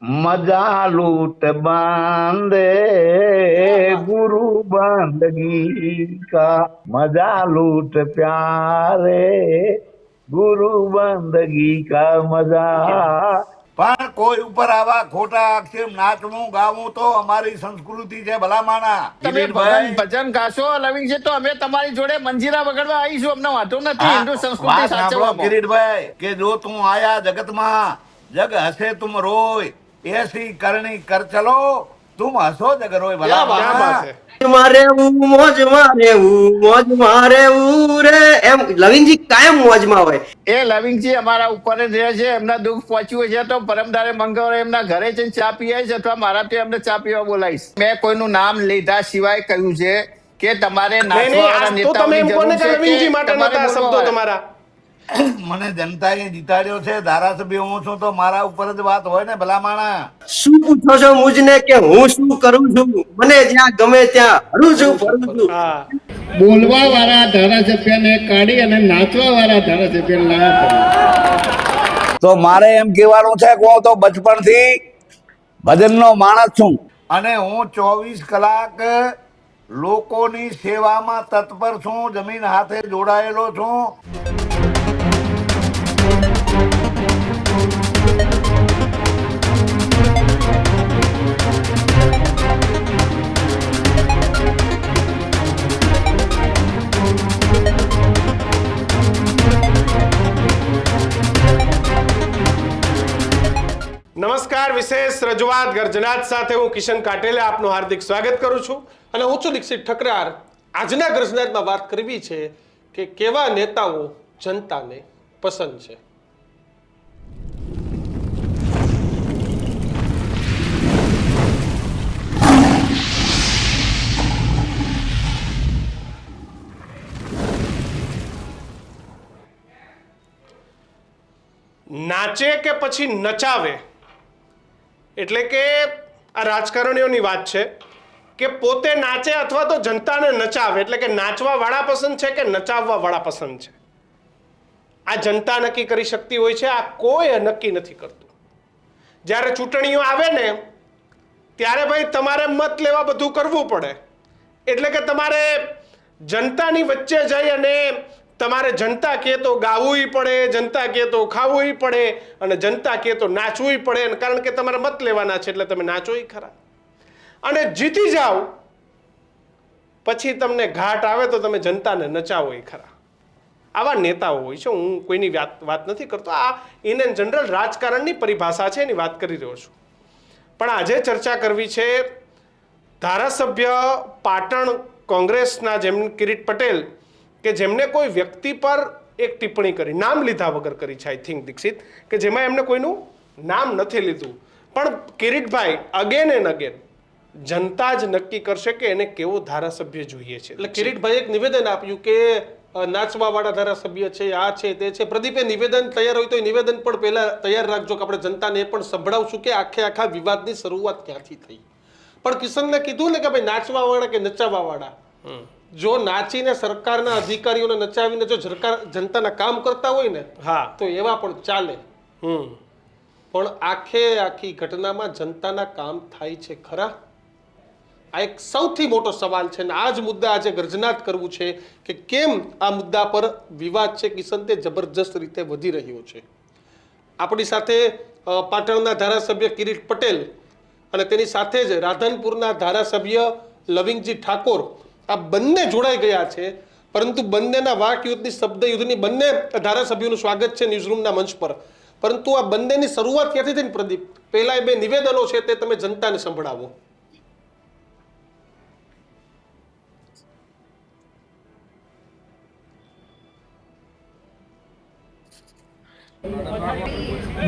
मजा लूट बांधे गुरु बंदगी का, मजा लूट प्यारे गुरु बंदगी का मजा। પણ કોઈ ઉપર આવા ખોટા અક્ષર નાચવું ગાવું તો અમારી સંસ્કૃતિ છે ભલા માણા. તમે ભજન ગાશો લવિંગજી તો અમે તમારી જોડે મંજીરા વગાડવા આવીશું, અમને વાંધો નથી. હિન્દુ સંસ્કૃતિ સાચવવામાં કિરીટભાઈ કે જો તું આયા જગતમાં જગ હસે તુમ રોય, એસી કરણી કર ચલો તુમ હસો જગ રોય. ભલા મારે મોજ મારે રે એમ લવિંગજી કાયમ મોજમાં હોય. એ લવિંગજી અમારા ઉપર જ રહે છે, એમના દુઃખ પહોંચ્યું છે તો પરમદારે મંગળવારે એમના ઘરે જઈને ચા પીએ છે અથવા મારા ત્યાં એમને ચા પીવા બોલાવીશ. મેં કોઈનું નામ લીધા સિવાય કહ્યું છે કે તમારે નાચવાવાળા નેતાઓની જરૂર છે તમારા. મને જનતાએ જીતાડ્યો છે, ધારાસભ્ય હું છું તો મારા ઉપર જ વાત હોય ને ભલા માણા. શું પૂછો છો મુજને કે હું શું કરું છું? મને જ્યાં ગમે ત્યાં હરું છું ફરું છું. બોલવા વાળા ધારાસભ્યને કાઢી અને નાચવા વાળા ધારાસભ્ય તો મારે એમ કહેવાનું છે કે હું તો બચપણથી ભજનનો માણસ છું અને હું 24 કલાક લોકોની સેવામાં તત્પર છું, જમીન હાથે જોડાયેલો છું. નમસ્કાર, વિશેષ રજૂઆત ગર્જનાત સાથે હું કિશન કાટેલે આપનું હાર્દિક સ્વાગત કરું છું અને હું છું દીક્ષિત ઠકરાર. આજના ગર્જનાતમાં વાત કરવી છે કે કેવા નેતાઓ જનતાને પસંદ છે. નાચે કે પછી નચાવે, એટલે કે આ રાજકારણીઓની વાત છે કે પોતે નાચે અથવા તો જનતાને નચાવે, એટલે કે નાચવા વાળા પસંદ છે કે નચાવવા વાળા પસંદ છે. આ જનતા નક્કી કરી શકતી હોય છે, આ કોઈ નક્કી નથી કરતું. જ્યારે ચૂંટણીઓ આવે ને ત્યારે ભાઈ તમારે મત લેવા બધું કરવું પડે, એટલે કે તમારે જનતાની વચ્ચે જઈ અને તમારે જનતા કહે તો ગાવું પડે, જનતા કહે તો ખાવું પડે અને જનતા કહે તો નાચવું પડે. કારણ કે તમારે મત લેવાના છે એટલે તમે નાચો ખરા અને જીતી જાઓ પછી તમને ઘાટ આવે તો તમે જનતાને નચાવો ખરા. આવા નેતાઓ હોય છે. હું કોઈની વાત નથી કરતો, આ ઇન એન્ડ જનરલ રાજકારણની પરિભાષા છે, એની વાત કરી રહ્યો છું. પણ આજે ચર્ચા કરવી છે ધારાસભ્ય પાટણ કોંગ્રેસના જેમ કિરીટ પટેલ, કે જેમને કોઈ વ્યક્તિ પર એક ટિપ્પણી કરી, નામ લીધા વગર કરી છે, આઈ થિંક દીક્ષિત, કે જેમાં એમને કોઈનું નામ નથી લીધું. પણ કિરીટભાઈ અગેન એન્ડ અગેન જનતા જ નક્કી કરશે કે એને કેવો ધારાસભ્ય જોઈએ છે. એટલે કિરીટભાઈ એક નિવેદન આપ્યું કે નાચવા વાળા ધારાસભ્ય છે, આ છે તે છે. પ્રદીપે નિવેદન તૈયાર હોય તો નિવેદન પણ પહેલા તૈયાર રાખજો કે આપણે જનતાને એ પણ સંભળાવશું કે આખા વિવાદની શરૂઆત ક્યાંથી થઈ. પણ કિશનને કીધું ને કે ભાઈ નાચવા વાળા કે નચાવવા વાળા, જો નાચીને સરકારના અધિકારીઓને નચાવીને જો જનતાના કામ કરતા હોય ને તો એવા પણ ચાલે. પણ આખી ઘટનામાં જનતાના કામ થાય છે ખરા? આ એક સૌથી મોટો સવાલ છે. આ જ મુદ્દા આજે ગર્જનાત કરવું છે કે કેમ આ મુદ્દા પર વિવાદ છે કિશન તે જબરજસ્ત રીતે વધી રહ્યો છે. આપણી સાથે પાટણના ધારાસભ્ય કિરીટ પટેલ અને તેની સાથે જ રાધનપુરના ધારાસભ્ય લવિંગજી ઠાકોર, આ બંને જોડાઈ ગયા છે. પરંતુ બંનેના વાક યુદ્ધની શબ્દ યુદ્ધની બંને ધારાસભ્યોનું સ્વાગત છે ન્યૂઝરૂમના મંચ પર. પરંતુ આ બંનેની શરૂઆત ક્યાંથી થઈ ને પ્રદીપ? પહેલા એ બે નિવેદનો છે તે તમે જનતાને સંભળાવો.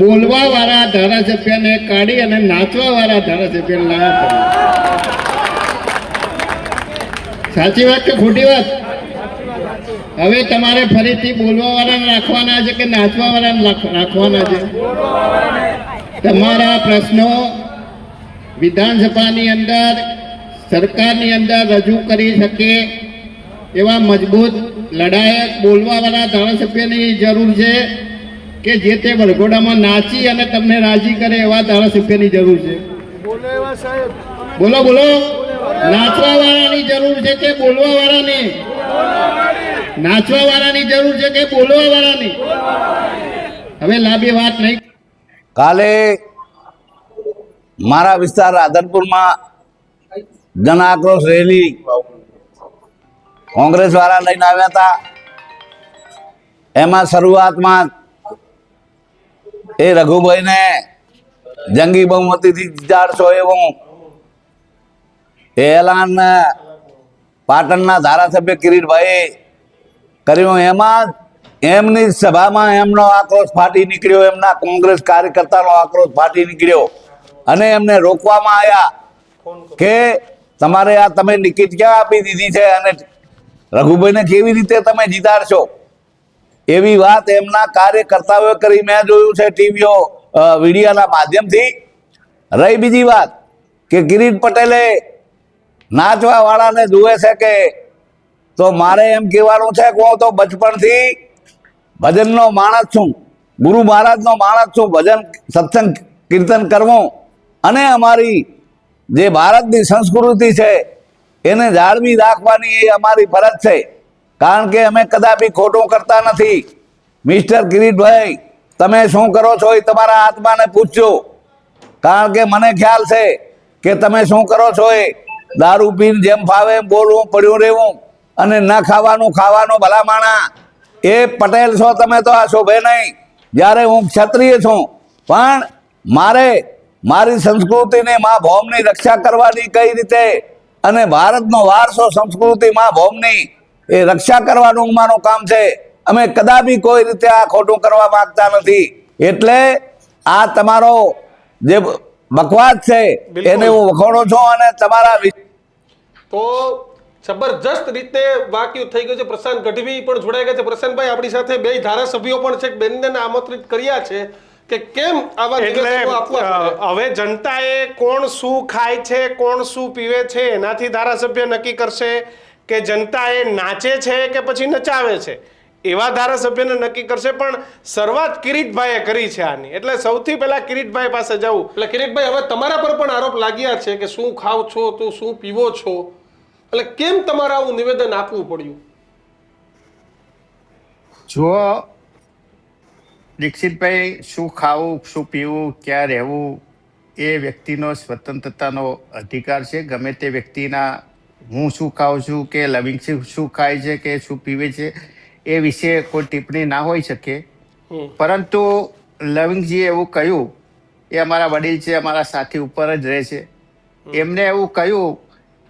બોલવા વાળા ધારાસભ્યને કાઢી અને નાચવા વાળા ધારાસભ્ય સાચી વાત કે ખોટી વાત? હવે તમારે ફરીથી બોલવા વાળાને રાખવાના છે કે નાચવા વાળાને રાખવાના છે? તમારા પ્રશ્નો વિધાનસભાની અંદર, સરકારની અંદર રજૂ કરી શકે એવા મજબૂત લડાયક બોલવા વાળા ધારાસભ્યની જરૂર છે. કે જે તે વરઘોડામાં નાચી અને તમને રાજી કરે એવા ધારાસભ્યની જરૂર છે? બોલો બોલો, નાચવા વાળાની જરૂર છે કે બોલવા વાળાની? નાચવા વાળાની જરૂર છે કે બોલવા વાળાની? હવે લાંબી વાત નહીં. કાલે મારા વિસ્તાર રાધનપુરમાં જન આક્રોશ રેલી કોંગ્રેસ વાળા લઈને આવ્યા હતા. એમાં શરૂઆતમાં એ રઘુભાઈને જંગી બહુમતીથી જીતાડશો એવું એલાન પાટણના ધારાસભ્ય કિરીટભાઈએ કર્યું. એમાં એમની સભામાં એમનો આક્રોશ ફાટી નીકળ્યો, એમના કોંગ્રેસ કાર્યકર્તાનો આક્રોશ ફાટી નીકળ્યો અને એમને રોકવામાં આવ્યા કે તમારે આ તમે ટિકિટ ક્યાં આપી દીધી છે અને રઘુભાઈને કેવી રીતે તમે જીતાડશો, એવી વાત એમના કાર્યકર્તાઓએ કરી. મેં જોયું છે ટીવીઓ વિડીયોના માધ્યમથી. રહી બીજી વાત કે કિરીટ પટેલે નાચવા વાળાને જુએ છે કે, તો મારે એમ કહેવાનું છે કે હું તો બચપણથી ભજનનો માણસ છું, ગુરુ મહારાજનો માણસ છું. ભજન, સત્સંગ, કીર્તન કરવું અને અમારી જે ભારતની સંસ્કૃતિ છે એને જાળવી રાખવાની એ અમારી ફરજ છે. કારણ કે અમે કદાપી ખોટું કરતા નથી. મિસ્ટર કિરીટભાઈ, તમે શું કરો છો એ તમારા આત્માને પૂછજો. કારણ કે મને ખ્યાલ છે કે તમે શું કરો છો એ દારૂ પીને જેમ ફાવે એમ બોલવું, પડ્યું રહેવું અને ન ખાવાનું ભલામાણા. એ પટેલ છો તમે તો આ શોભે નહીં. જ્યારે હું ક્ષત્રિય છું પણ મારે મારી સંસ્કૃતિને મા ભૌમની રક્ષા કરવાની કઈ રીતે અને ભારતનો વારસો સંસ્કૃતિ મા ભૌમની એ રક્ષા કરવાનું અમારું કામ છે. અમે કદાપી કોઈ રીતે આ ખોટું કરવા માંગતા નથી. એટલે આ તમારો જે બકવાસ છે એને હું વખોડું છું અને તમારા તો જબરજસ્ત રીતે વાક્યું થઈ ગયું છે. પ્રશાંત ગઢવી પણ જોડાઈ ગયા છે. પ્રશાંતભાઈ, આપણી સાથે બે ધારાસભ્યો પણ છે, બેનને આમંત્રિત કર્યા છે કે કેમ આવા નિવેદનો આપવા પડે. હવે જનતાએ કોણ શું ખાય છે, કોણ શું પીવે છે એનાથી ધારાસભ્ય નક્કી કરશે કે જનતાએ નાચે છે કે પછી નચાવે છે, એવા ધારાસભ્યને નક્કી કરશે. પણ શરૂઆત કિરીટભાઈએ કરી છે આની, એટલે સૌથી પહેલા કિરીટભાઈ પાસે જવું. એટલે કિરીટભાઈ, હવે તમારા પર પણ આરોપ લાગ્યા છે કે શું ખાવ છો, તો શું પીવો છો, એટલે કેમ તમારે આવું નિવેદન આપવું પડ્યું? જો દીક્ષિતભાઈ, શું ખાવું, શું પીવું, ક્યાં રહેવું એ વ્યક્તિનો સ્વતંત્રતાનો અધિકાર છે. ગમે તે વ્યક્તિના હું શું ખાઉં છું કે લવિંગ શું ખાય છે કે શું પીવે છે એ વિશે કોઈ ટિપ્પણી ના હોઈ શકે. પરંતુ લવિંગજીએ એવું કહ્યું, એ અમારા વડીલ છે, અમારા સાથી ઉપર જ રહે છે. એમને એવું કહ્યું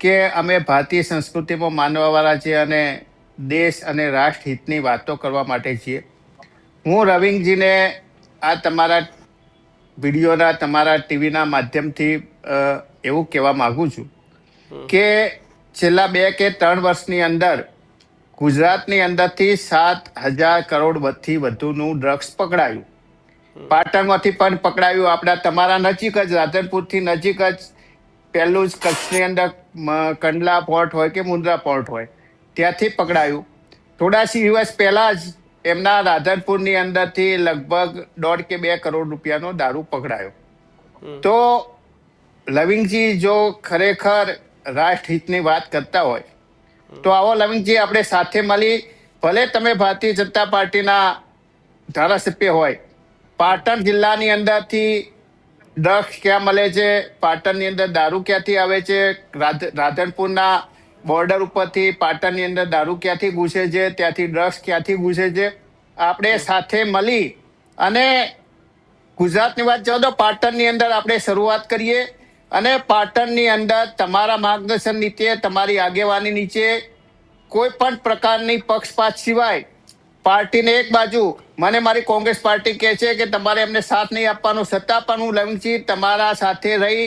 કે અમે ભારતીય સંસ્કૃતિમાં માનવાવાળા છીએ અને દેશ અને રાષ્ટ્ર હિતની વાતો કરવા માટે છીએ. હું રવિંગજીને આ તમારા વિડીયોના, તમારા ટીવીના માધ્યમથી એવું કહેવા માગું છું કે છેલ્લા 2 કે 3 વર્ષની અંદર ગુજરાતની અંદરથી 7,000 કરોડથી વધુનું ડ્રગ્સ પકડાયું. પાટણમાંથી પણ પકડાયું. આપણા તમારા નજીક જ, રાધનપુરથી નજીક જ પહેલું જ કચ્છની અંદર કંડલા પોર્ટ હોય કે મુન્દ્રા પોર્ટ હોય ત્યાંથી પકડાયું. થોડા દિવસ પહેલા જ એમના રાધનપુરની અંદરથી લગભગ 1.5 કે 2 કરોડ રૂપિયાનો દારૂ પકડાયો. તો લવિંગજી જો ખરેખર રાષ્ટ્રહિતની વાત કરતા હોય તો આવો લવિંગજી આપણે સાથે મળી, ભલે તમે ભારતીય જનતા પાર્ટીના ધારાસભ્ય હોય, પાટણ જિલ્લાની અંદરથી ડ્રગ્સ ક્યાં મળે છે, પાટણની અંદર દારૂ ક્યાંથી આવે છે, રાધનપુરના બોર્ડર ઉપરથી પાટણની અંદર દારૂ ક્યાંથી ઘૂસે છે, ત્યાંથી ડ્રગ્સ ક્યાંથી ઘૂસે છે, આપણે સાથે મળી અને ગુજરાતની વાત જાઓ તો પાટણની અંદર આપણે શરૂઆત કરીએ અને પાટણની અંદર તમારા માર્ગદર્શન નીચે, તમારી આગેવાની નીચે કોઈ પણ પ્રકારની પક્ષપાત સિવાય પાર્ટીને એક બાજુ, મને મારી કોંગ્રેસ પાર્ટી કહે છે કે તમારે એમને સાથ નહીં આપવાનો, છતાં પણ હું લવિંગજી તમારા સાથે રહી,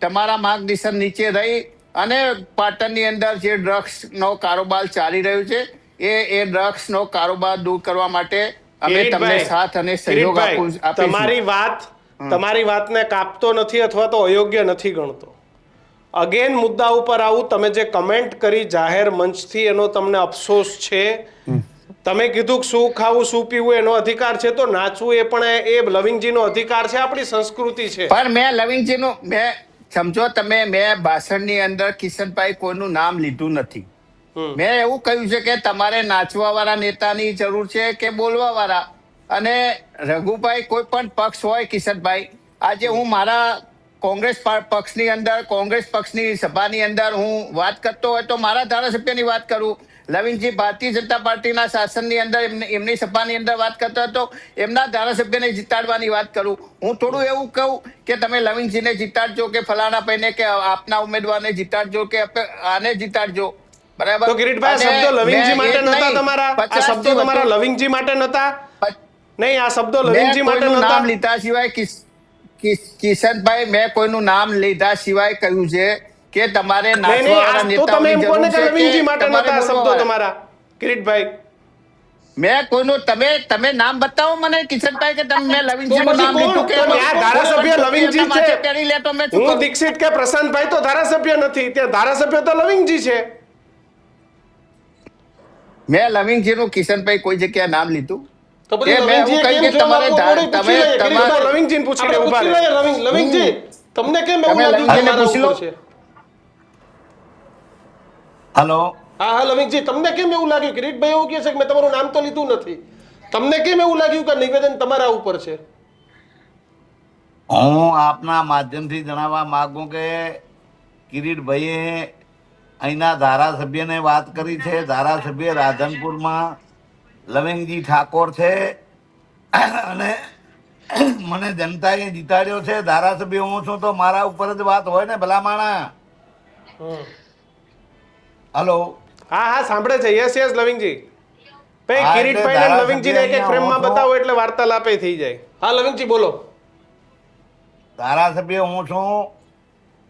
તમારા માર્ગદર્શન નીચે રહી અને પાટણની અંદર જે ડ્રગ્સનો કારોબાર ચાલી રહ્યો છે એ ડ્રગ્સનો કારોબાર દૂર કરવા માટે અમે તમને સાથ અને સહયોગ આપીશું. તમારી વાતને કાપતો નથી અથવા તો અયોગ્ય નથી ગણતો. અગેન મુદ્દા ઉપર આવું, તમે જે કમેન્ટ કરી જાહેર મંચથી એનો તમને અફસોસ છે તમે કીધું કે શું ખાવું શું પીવું એનો અધિકાર છે, તો નાચવું એ પણ એ લવિંગજીનો અધિકાર છે, આપણી સંસ્કૃતિ છે. પણ મેં લવિંગજીનું મેં સમજો તમે, મેં ભાષણની અંદર કિશનભાઈ કોઈનું નામ લીધું નથી. મેં એવું કહ્યું છે કે તમારે નાચવા વાળા નેતાની જરૂર છે કે બોલવા વાળા. અને રઘુભાઈ કોઈ પણ પક્ષ હોય, કિશનભાઈ, આજે હું મારા કોંગ્રેસ પક્ષની અંદર, કોંગ્રેસ પક્ષની સભાની અંદર હું વાત કરતો હોય તો મારા ધારાસભ્યની વાત કરું. લવિંગજી ભારતીય જનતા પાર્ટીના શાસનની અંદર એમની સભાની અંદર વાત કરતો હતો, એમના ધારાસભ્યને જીતાડવાની વાત કરું. હું થોડું એવું કહું કે તમે લવિંગજીને જીતાડજો કે ફલાણા ભાઈને કે આપના ઉમેદવારને જીતાડજો કે આને જીતાડજો. બરાબર. તો કિરીટભાઈ, આ શબ્દો લવિંગજી માટે નહોતા તમારા? આ શબ્દો તમારા લવિંગજી માટે નહોતા? નહીં, આ શબ્દો લવિંગજી માટે નહોતા. નામ લીધા સિવાય કિશનભાઈ, મેં કોઈનું નામ લીધા સિવાય કહ્યું છે કે તમારે નાચવાવાળા નેતાઓની જરૂર છે કે લવિંગજી માટે નહોતા આ શબ્દો તમારે તમારા, કિરીટભાઈ? મેં કોઈનું તમે નામ બતાવો મને, કિશનભાઈ, કે તમે મેં લવિંગજીનું નામ લીધું કે ધારાસભ્ય લવિંગજી છે. પહેરી લે તો મેં હું દીક્ષિત કે પ્રશાંતભાઈ તો ધારાસભ્ય નથી, ત્યાં ધારાસભ્ય તો લવિંગજી છે. મેં લવિંગજીનું કિશનભાઈ કોઈ જગ્યાએ નામ લીધું? તો પછી લવિંગજીએ કેમ જવાબ આપવો પડે? પૂછી લઈએ, કિરીટભાઈ, લવિંગજીને પૂછીને ઊભા રહે. લવિંગજી, તમને કેમ એવું લાગ્યું કે મારા ઉપર છે? હલો. હા હા, લવિંગજી, તમને કેમ એવું લાગ્યું? કિરીટભાઈ એવું કહે છે કે મેં તમારું નામ તો લીધું નથી. તમને કેમ એવું લાગ્યું કે નિવેદન તમારા ઉપર છે? હું આપના માધ્યમથી જણાવવા માંગુ કે કિરીટભાઈએ અહીંના ધારાસભ્યને વાત કરી છે. ધારાસભ્ય રાધનપુરમાં લવિંગજી ઠાકોર છે અને મને જનતાએ જીતાડ્યો છે. ધારાસભ્ય હું છું તો મારા ઉપર જ વાત હોય ને, ભલા માણા. હલો. હા હા, સાંભળે છે. Yes yes, Lavingji. ભાઈ, કિરીટભાઈ ને લવિંગજીને એક એક ફ્રેમમાં બતાવો એટલે વાર્તાલાપે થઈ જાય. હા, લવિંગજી બોલો. ધારાસભ્ય હું છું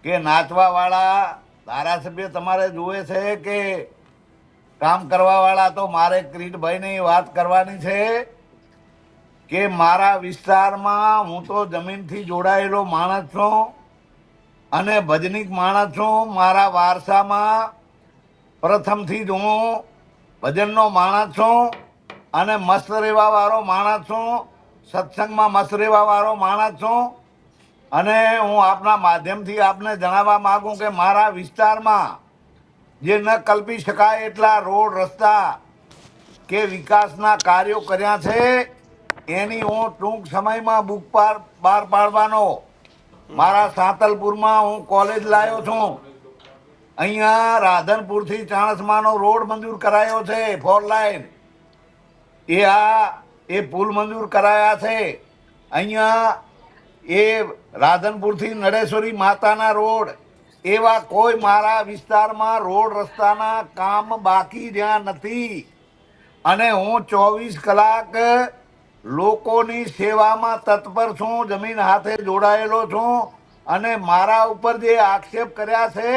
કે નાચવા વાળા ધારાસભ્ય તમારે જુએ છે કે કામ કરવા વાળા? તો મારે કિરીટભાઈની વાત કરવાની છે કે મારા વિસ્તારમાં હું તો જમીનથી જોડાયેલો માણસ છું અને ભજનિક માણસ છું. મારા વારસામાં પ્રથમથી જ હું ભજનનો માણસ છું અને મસ્ત રહેવા વાળો માણસ છું. સત્સંગમાં મસ્ત રહેવા વાળો માણસ છું. અને હું આપના માધ્યમથી આપને જણાવવા માંગુ કે મારા વિસ્તારમાં જે ન કલ્પી શકાય એટલા રોડ, રસ્તા કે વિકાસના કાર્યો કર્યા છે, એની હું ટૂંક સમયમાં બુક બહાર પાડવાનો. મારા સાંતલપુરમાં હું કોલેજ લાવ્યો છું. અહીંયા રાધનપુરથી ચાણસમાનો રોડ મંજૂર કરાયો છે, 4 લાઈન. એ પુલ મંજૂર કરાયા છે. અહીંયા એ રાધનપુરથી નડેશ્વરી માતાના રોડ, એવા કોઈ મારા વિસ્તારમાં રોડ રસ્તાના કામ બાકી જ્યાં નથી. અને હું 24 કલાક લોકોની સેવામાં તત્પર છું, જમીન હાથે જોડાયેલો છું. અને મારા ઉપર જે આક્ષેપ કર્યા છે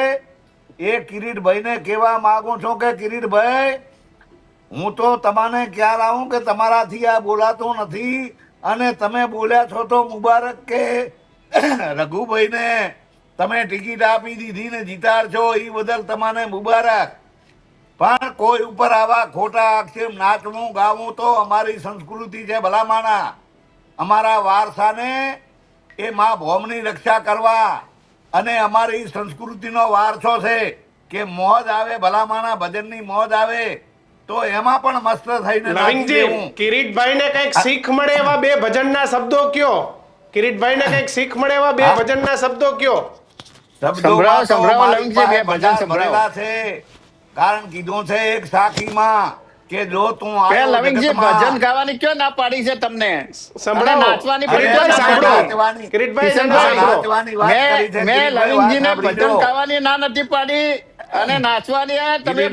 એ કિરીટભાઈને કહેવા માંગુ છું કે કિરીટભાઈ, હું તો તમને ખ્યાલ આવું કે તમારાથી આ બોલાતું નથી. અને તમે બોલ્યા છો તો મુબારક કે રઘુભાઈને તમે ટિકિટ આપી દીધી ને જીતાડશો, એ બદલ તમને મુબારક. પણ કોઈ ઉપર આવા ખોટા આક્ષેપ, નાચવું ગાવું તો અમારી સંસ્કૃતિ છે ભલામાણા. અમારા વારસાને એ મા ભૌમની રક્ષા કરવા અને અમારી સંસ્કૃતિનો વારસો છે કે મોજ આવે ભલામાણા, ભજનની મોજ આવે તો એમાં પણ મસ્ત થઈને લવિંગજી, કિરીટભાઈને કંઈક શીખ મળે એવા બે ભજનના શબ્દો કયો. કિરીટભાઈને કંઈક શીખ મળે એવા બે ભજનના શબ્દો કયો. સંભળાવો લવિંગજી, બે ભજન સંભળાવો. છે. કારણ કીધું છે એક સાખીમાં કે જો તું લવિંગજી ભજન ગાવાની ક્યાં ના પાડી છે તમને? સંભળાવો. નાચવાની કિરીટભાઈ સાંભળો. કિરીટભાઈ સાંભળો. મેં લવિંગજીને ભજન ગાવાની ના નથી પાડી અને નાચવાની. તમે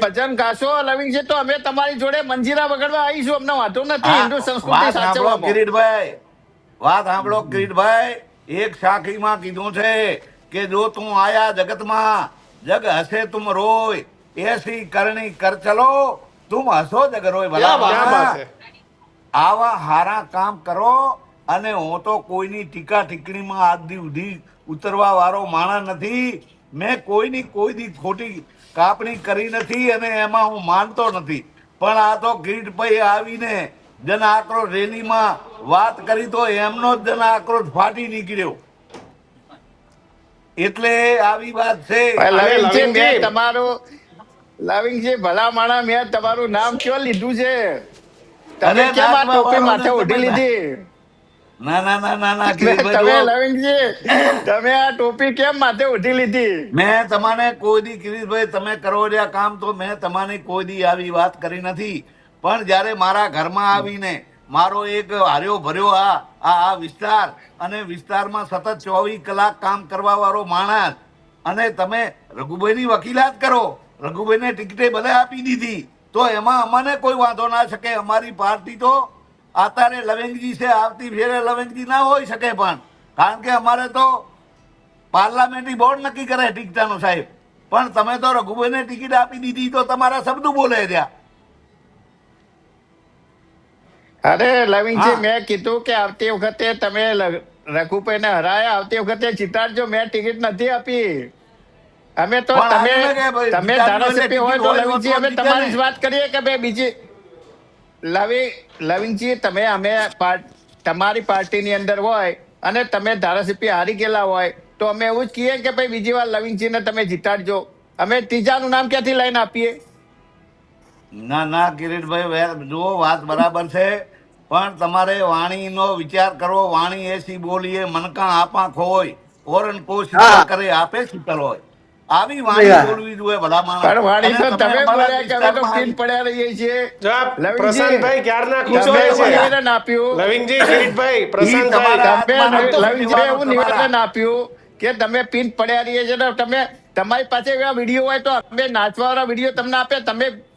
ભજન ગાશો લવિંગજી તો અમે તમારી જોડે મંજીરા વગાડવા આવીશું, અમને વાંધો નથી. હિન્દુ સંસ્કૃતિ સાચવવામાં. કિરીટભાઈ, વાત સાંભળો કિરીટભાઈ. એક સાખીમાં કીધું છે કે જો તું આયા જગતમાં જગ હસે તુમ રોય, એસી કરણી કર ચલો તુમ હસો જગ રોય. ભલા આવા હારા કામ કરો. અને હું તો કોઈની ટીકા ટીકણીમાં આજ સુધી ઉતરવા વાળો માણસ નથી. મેં કોઈ દી ખોટી કાપણી કરી નથી અને એમાં હું માનતો નથી. પણ આ તો કિરીટભાઈ આવીને જન આક્રોશ રેલીમાં વાત કરી તો એમનો જ જન આક્રોશ ફાટી નીકળ્યો. એટલે આવી વાત છે. લવિંગજી, લવિંગજી. મેં તમારું લવિંગજી ભલા માણા મેં તમારું નામ ક્યાં લીધું છે? તમે અરે કેમ આ નાચવા ટોપી વાળો માથે ને ઓઢી તમે લીધી? ના ના ના ના ના તમે કિરીટભાઈ જુઓ, લવિંગજી, તમે આ ટોપી કેમ માથે ઓઢી લીધી? મેં તમને કોઈ દી કિરીટભાઈ તમે કરો રહ્યા કામ તો મેં તમારી કોઈ દી આવી વાત કરી નથી. પણ જ્યારે મારા ઘરમાં આવીને મારો એક હાર્યો ભર્યો આ વિસ્તાર અને વિસ્તારમાં સતત 24 કલાક કામ કરવા વાળો માણસ અને તમે રઘુભાઈની વકીલાત કરો, રઘુભાઈને ટિકિટે બધે આપી દીધી તો એમાં અમને કોઈ વાંધો ના શકે. અમારી પાર્ટી તો અત્યારે લવિંગજી છે, આવતી ફેરે લવિંગજી ના હોઈ શકે. પણ કારણ કે અમારે તો પાર્લામેન્ટરી બોર્ડ નક્કી કરે ટિકિટાનો સાહેબ. પણ તમે તો રઘુભાઈને ટિકિટ આપી દીધી તો તમારા શબ્દ બોલે ત્યાં. અરે લવિંગજી, હા. મેં કીધું કે આવતી વખતે તમે રઘુભાઈને હરાયા, આવતી વખતે જીતાડજો. મેં ટિકિટ નથી આપી. અમે તો પણ તમે આને કે ભાઈ તમે જીતાડજો ધારાસભ્ય હોય એટલે તો ટિકિટ લવિંગજી હોય અમે તો તમારી જ જીતે ને. વાત કરીએ કે ભાઈ બીજી લવિંગજી, તમે તમારી પાર્ટીની અંદર હોય અને તમે ધારાસભ્ય હારી ગયેલા હોય તો અમે એવું જ કહીએ કે ભાઈ બીજી વાર લવિંગજીને તમે જીતાડજો. અમે ત્રીજાનું નામ ક્યાંથી લઈને આપીએ? ના ના કિરીટભાઈ જુઓ, વાત બરાબર છે પણ તમારે વાણીનો વિચાર કરવો. વાણી એસી બોલીએ મનકા આપા ખોય ઓરન કો શીતળ કરે આપે શીતળ હોય. આવી વાણી બોલવી જોઈએ ભલા માણસ. પણ વાણી તો અને તમે અમારા બોલ્યા કે અમે તો વિસ્તારમાં પીન પડ્યા રહીએ છીએ. જવાબ લવિંગજી, પ્રશાંતભાઈ ક્યારના તમે ખુશ હોય છે. નિવેદન આપ્યું, લવિંગજી, કિરીટભાઈ, ઈ પ્રશાંતભાઈ, તમારા તમે આત્માનો તો લવિંગજીએ દીવાનો એવું તમારા. નિવેદન આપ્યું કે તમે પીન પડ્યા રહીએ છીએ ને તમે તમારી પાસે એવા વિડીયો હોય તો અમે નાચવાવાળા વિડીયો તમને આપે.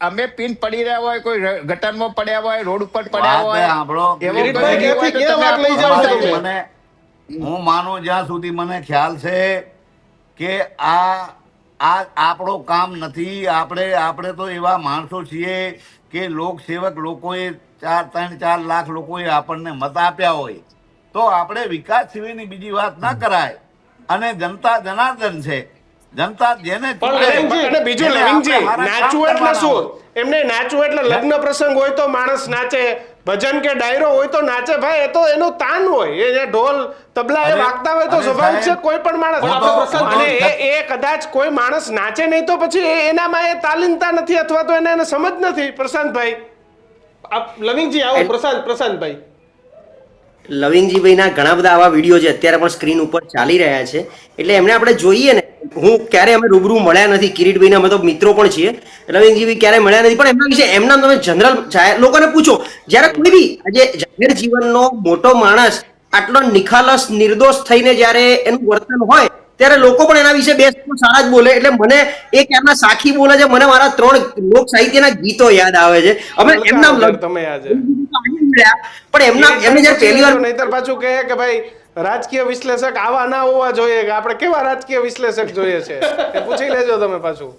અમે પીન પડી રહ્યા હોય, કોઈ ગટરમાં પડ્યા હોય, રોડ ઉપર પડ્યા વાત હોય, સાંભળો. એવો કિરીટભાઈ, કોઈ video હોય તો ક્યાંથી તમે ક્યાં વાત લઈ આપો. જાઓ છો તમારે તમે? હું માનું જ્યાં સુધી મને ખ્યાલ છે કે આ આપણો કામ નથી. આપણે તો એવા માણસો છીએ કે લોકસેવક લોકોએ 3-4 લાખ લોકોએ આપણને મત આપ્યા હોય તો આપણે વિકાસ સિવાયની બીજી વાત ના કરાય. અને જનતા જનાર્દન છે. જનતા જેને ચૂંટે, અને બીજું એને લવિંગજી, આપણે હારા કામ નાચવું એટલે કરવાના શું? હોય. એમને નાચવું એટલે લગ્ન પ્રસંગ હોય તો માણસ નાચે, ભજન કે ડાયરો હોય તો નાચે. ભાઈ, એ તો એનું તાન હોય. એ ઢોલ તબલા એ અરે, વાગતા હોય તો અરે સ્વાભાવિક છે. સાહેબ, કોઈ પણ માણસ હું આપણે તો- પ્રસંગ હું તો- અને એ કદાચ કોઈ માણસ નાચે નહીં તો પછી એનામાં એ તાલીમતા નથી અથવા તો એને સમજ નથી. પ્રશાંતભાઈ, લવિંગજી આવો. પ્રશાંતભાઈ, લવિંગજીભાઈના ઘણા બધા આવા વિડીયો છે અત્યારે પણ સ્ક્રીન ઉપર ચાલી રહ્યા છે. એટલે એમને આપણે જોઈએ ને, હું ક્યારે અમે રૂબરૂ મળ્યા નથી કિરીટભાઈને, અમે તો મિત્રો પણ છીએ. લવિંગજીભાઈ ક્યારે મળ્યા નથી, પણ એમના વિશે એમના તમે જનરલ લોકોને પૂછો. જ્યારે કોઈ બી આજે જાહેર જીવનનો મોટો માણસ આટલો નિખાલસ નિર્દોષ થઈને જ્યારે એનું વર્તન હોય ત્યારે લોકો પણ એના વિશે બે શબ્દો સારા જ બોલે. એટલે મને એક એમના સાખી બોલે છે, મને મારા 3 લોક સાહિત્યના ગીતો યાદ આવે છે. અમે એમના તમે આજે પણ એમને જયારે પહેલી વાર નહીતર પાછું કહે કે ભાઈ રાજકીય વિશ્લેષક આવા ના હોવા જોઈએ, કે આપણે કેવા રાજકીય વિશ્લેષક જોઈએ છે એ પૂછી લેજો તમે પાછું.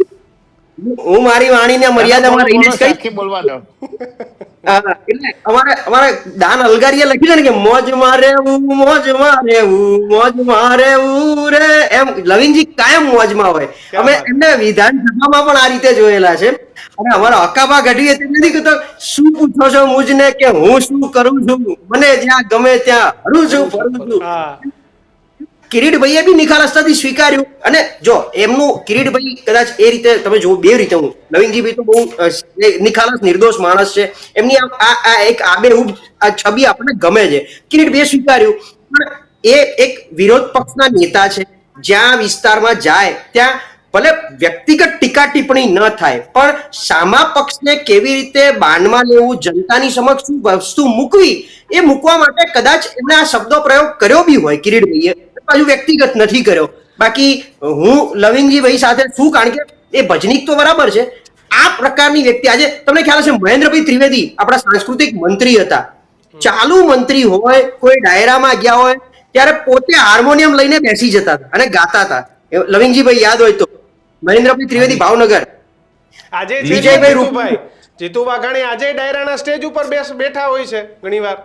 હું મારી વાણીને મર્યાદામાં રહીને જ કહીશ. સાખી બોલવા દો. એટલે અમારે દાન અલગારીએ લખ્યું છે ને કે મોજમાં રહેવું રે, એમ લવિંગજી કાયમ મોજમાં હોય. અમે એમને વિધાનસભામાં પણ આ રીતે જોયેલા છે. અને અમારા હકાબા ગઢવીએ તેમ નથી કહેતો, શું પૂછો છો મુજને કે હું શું કરું છું, મને જ્યાં ગમે ત્યાં હરું છું ફરું છું. હા, કિરીટભાઈએ બી નિખાલસતાથી સ્વીકાર્યું. અને જો એમનું કિરીટભાઈ કદાચ એ રીતે તમે જો બે રીતે, હું લવિંગજીભાઈ તો બહુ નિખાલસ નિર્દોષ માણસ છે, એમની આ એક આબેહૂબ આ છબી આપણને ગમે છે. કિરીટભાઈએ સ્વીકાર્યું. પણ એ એક વિરોધ પક્ષના નેતા છે, જ્યાં વિસ્તારમાં જાય ત્યાં ભલે વ્યક્તિગત ટીકા ટિપ્પણી ન થાય પણ સામા પક્ષને કેવી રીતે બાનમાં લેવું, જનતાની સમક્ષ શું વસ્તુ મૂકવી, એ મૂકવા માટે કદાચ એમણે આ શબ્દો પ્રયોગ કર્યો બી હોય કિરીટભાઈએ, હજુ વ્યક્તિગત નથી કર્યો. બાકી હું લવિંગજીભાઈ સાથે શું, કારણ કે એ ભજનીક તો બરાબર છે, આ પ્રકારની વ્યક્તિ આજે તમને ખ્યાલ હશે મહેન્દ્રભાઈ ત્રિવેદી આપણા સાંસ્કૃતિક મંત્રી હતા. ચાલુ મંત્રી હોય, કોઈ ડાયરામાં ગયા હોય ત્યારે પોતે હાર્મોનિયમ લઈને બેસી જતા હતા અને ગાતા હતા. લવિંગજીભાઈ યાદ હોય તો મહેન્દ્રભાઈ ત્રિવેદી ભાવનગર, આજે છે વિજયભાઈ જીતુભાઈ વાઘાણી આજે ડાયરાના સ્ટેજ ઉપર બેઠા હોય છે ઘણીવાર.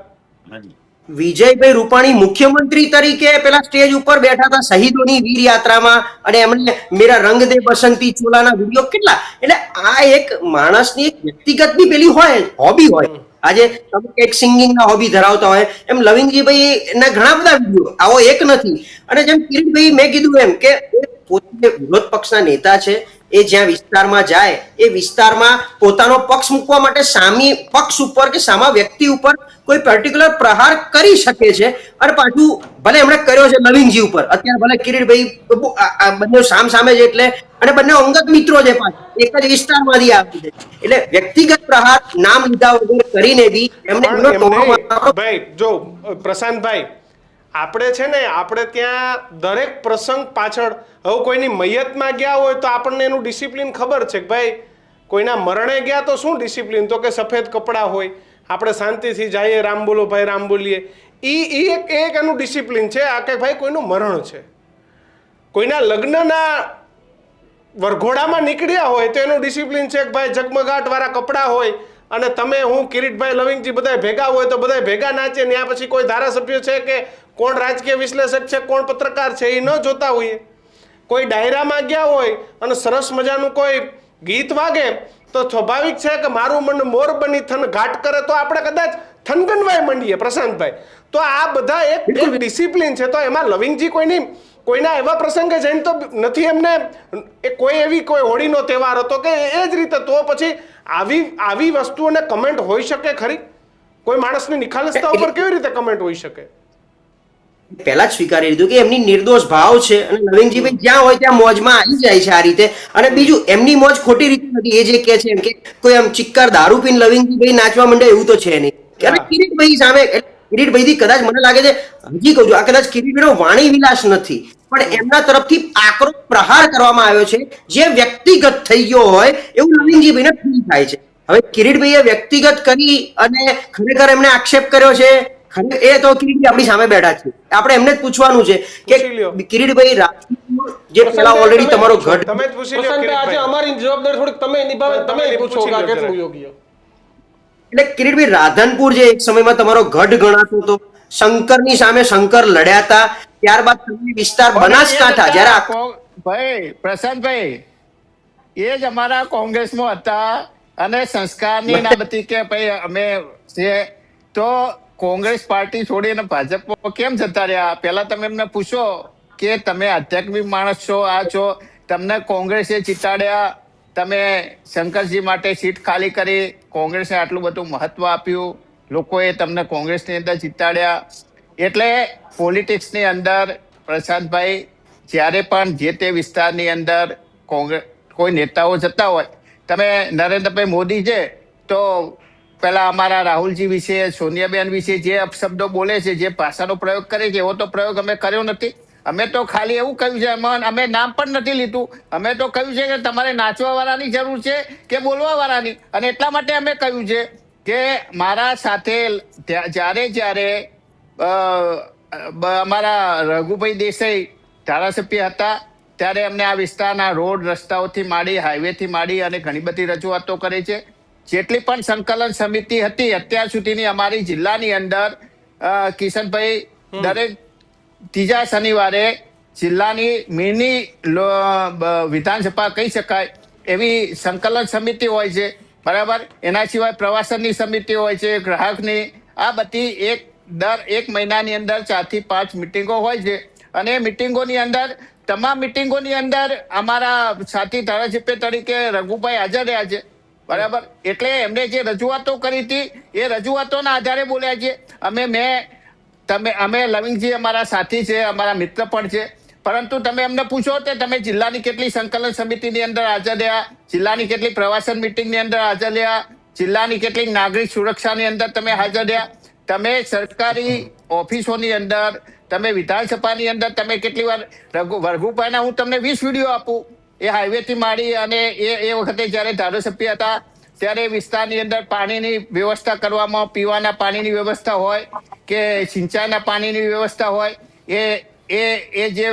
વિજયભાઈ રૂપાણી મુખ્યમંત્રી તરીકે પેલા સ્ટેજ ઉપર બેઠા હતા શહીદોની વીર યાત્રામાં અને એમણે મેરા રંગ દે બસંતી ચોલાના વિડીયો કેટલા, એટલે આ એક માણસની એક વ્યક્તિગતની પેલી હોય હોબી હોય. આજે તમે એક સિંગિંગના હોબી ધરાવતા હોય એમ લવિંગજીભાઈ ના ઘણા બધા વિડીયો, આવો એક નથી. અને જેમ કિરીટભાઈ મેં કીધું એમ કે પોતે વિરોધ પક્ષના નેતા છે, એ જ્યાં વિસ્તારમાં જાય એ વિસ્તારમાં પોતાનો પક્ષ મૂકવા માટે સામી પક્ષ ઉપર કે સામા વ્યક્તિ ઉપર કોઈ પર્ટિક્યુલર પ્રહાર કરી શકે છે. અને પાછું ભલે એમણે કર્યો છે નવીનજી ઉપર, અત્યારે ભલે કિરીટભાઈ બંને સામ સામે છે એટલે, અને બંને અંગત મિત્રો છે, પાછું એક જ વિસ્તારમાંથી આવે છે, એટલે વ્યક્તિગત પ્રહાર નામ લીધા વગર કરીને બી એમને પણ એમને ભાઈ જો પ્રશાંતભાઈ, આપણે છે ને આપણે ત્યાં દરેક પ્રસંગ પાછળ હવે કોઈની મૈયતમાં ગયા હોય તો આપણને એનું ડિસિપ્લિન ખબર છે કે ભાઈ કોઈના મરણે ગયા તો શું ડિસિપ્લિન, તો કે સફેદ કપડાં હોય, આપણે શાંતિથી જઈએ, રામ બોલો ભાઈ રામ બોલીએ, એ એક એનું ડિસિપ્લિન છે. આ કે ભાઈ કોઈનું મરણ છે, કોઈના લગ્નના વરઘોડામાં નીકળ્યા હોય તો એનું ડિસિપ્લિન છે કે ભાઈ ઝગમગાટ વાળા કપડાં હોય અને તમે હું કિરીટભાઈ લવિંગજી બધા ભેગા હોય તો બધા ભેગા નાચે. ત્યાં પછી કોઈ ધારાસભ્ય છે કે કોણ રાજકીય વિશ્લેષક છે કોણ પત્રકાર છે એ ન જોતા હોઈએ. કોઈ ડાયરામાં ગયા હોય અને સરસ મજાનું કોઈ ગીત વાગે તો સ્વાભાવિક છે કે મારું મન મોર બની થન ઘાટ કરે તો આપણે કદાચ થનગનવાય મંડીએ પ્રશાંતભાઈ. તો આ બધા એક ડિસિપ્લિન છે. તો એમાં લવિંગજી કોઈના એવા પ્રસંગે જઈને તો નથી એમને કોઈ એવી કોઈ હોળીનો તહેવાર હતો કે એ જ રીતે, તો પછી આવી વસ્તુઓને કમેન્ટ હોઈ શકે ખરી? કોઈ માણસની નિખાલસતા ઉપર કેવી રીતે કમેન્ટ હોઈ શકે? પહેલા જ સ્વીકારી લીધું કે એમની નિર્દોષ ભાવ છે અને નવીનજીભાઈ જ્યાં હોય ત્યાં મોજમાં આવી જાય છે આ રીતે. અને બીજું એમની મોજ ખોટી રીતે નથી, એ જે કે છે એમ કે કોઈ આમ ચિક્કાર દારૂ પીને લવિંગજીભાઈ નાચવા માંડે એવું તો છે નહીં. અને કિરીટભાઈ સામે, કિરીટભાઈથી કદાચ મને લાગે છે, હજી કહું છું, આ કદાચ કિરીટભાઈનો વાણી વિલાસ નથી પણ એમના તરફથી આકરો પ્રહાર કરવામાં આવ્યો છે જે વ્યક્તિગત થઈ ગયો હોય એવું લવિંગજીભાઈને ફીલ થાય છે. હવે કિરીટભાઈએ વ્યક્તિગત કરી અને ખરેખર એમને આક્ષેપ કર્યો છે, એ તો કિરીટભાઈ આપણી સામે બેઠા છે, આપણે એમને જ પૂછવાનું છે કે કિરીટભાઈ રાજકીય જે પેલા ઓલરેડી તમારો ગઢ, તમે જ પૂછી લો આજે કિરીટભાઈ. અમારી જવાબદારી થોડીક તમે નિભાવે, તમે પૂછો કે આ કેટલું યોગ્ય. એટલે કિરીટભાઈ રાધનપુર જે એક સમયમાં તમારો ગઢ ગણાતો હતો, શંકરની સામે શંકર લડ્યા હતા, ત્યારબાદ તમે વિસ્તાર બનાસકાંઠા જ્યારે ભાઈ પ્રશાંતભાઈ એ જ અમારા કોંગ્રેસમાં હતા અને સંસ્કારની નાબતી કે ભાઈ અમે છે, તો કોંગ્રેસ પાર્ટી છોડીને ભાજપમાં કેમ જતા રહ્યા? પહેલા તમે એમને પૂછો કે તમે આધ્યાત્મિક માણસ છો, આ છો, તમને કોંગ્રેસે જીતાડ્યા, તમે શંકરજી માટે સીટ ખાલી કરી, કોંગ્રેસે આટલું બધું મહત્વ આપ્યું, લોકોએ તમને કોંગ્રેસની અંદર જીતાડ્યા. એટલે પોલિટિક્સની અંદર પ્રશાંતભાઈ જ્યારે પણ જે તે વિસ્તારની અંદર કોંગ્રેસ કોઈ નેતાઓ જતા હોય, તમે નરેન્દ્રભાઈ મોદી છે તો પેલા અમારા રાહુલજી વિશે, સોનિયાબેન વિશે જે અપશબ્દો બોલે છે, જે ભાષાનો પ્રયોગ કરે છે, એવો તો પ્રયોગ અમે કર્યો નથી. અમે તો ખાલી એવું કહ્યું છે, અમે નામ પણ નથી લીધું, અમે તો કહ્યું છે કે તમારે નાચવા વાળાની જરૂર છે કે બોલવા વાળાની. અને એટલા માટે અમે કહ્યું છે કે મારા સાથે જ્યારે અમારા રઘુભાઈ દેસાઈ ધારાસભ્ય હતા ત્યારે અમને આ વિસ્તારના રોડ રસ્તાઓથી માંડી, હાઈવેથી માંડી અને ઘણી બધી રજૂઆતો કરી છે. જેટલી પણ સંકલન સમિતિ હતી અત્યાર સુધીની અમારી જિલ્લાની અંદર, કિશનભાઈ, દરેક ત્રીજા શનિવારે જિલ્લાની મિની વિધાનસભા કહી શકાય એવી સંકલન સમિતિ હોય છે, બરાબર. એના સિવાય પ્રવાસનની સમિતિ હોય છે, ગ્રાહકની, આ બધી દર એક મહિનાની અંદર 4 થી 5 મિટિંગો હોય છે. અને મિટિંગોની અંદર, તમામ મિટિંગોની અંદર અમારા સાથી ધારાસભ્ય તરીકે રઘુભાઈ હાજર રહ્યા છે, બરાબર. એટલે એમને જે રજૂઆતો કરી હતી એ રજૂઆતોના આધારે બોલ્યા છે. અમે લવિંગજી અમારા સાથી છે, અમારા મિત્ર પણ છે, પરંતુ તમે એમને પૂછો કે તમે જિલ્લાની કેટલી સંકલન સમિતિની અંદર હાજર રહ્યા, જિલ્લાની કેટલી પ્રવાસન મિટિંગની અંદર હાજર રહ્યા, જિલ્લાની કેટલી નાગરિક સુરક્ષાની અંદર તમે હાજર રહ્યા, તમે સરકારી ઓફિસોની અંદર, તમે વિધાનસભાની અંદર તમે કેટલી વાર રઘુભાઈના હું તમને 20 વિડીયો આપું, એ હાઈવેથી માંડી અને એ વખતે જ્યારે ધારાસભ્ય હતા ત્યારે વિસ્તારની અંદર પાણીની વ્યવસ્થા કરવામાં, પીવાના પાણીની વ્યવસ્થા હોય કે સિંચાઈના પાણીની વ્યવસ્થા હોય, એ જે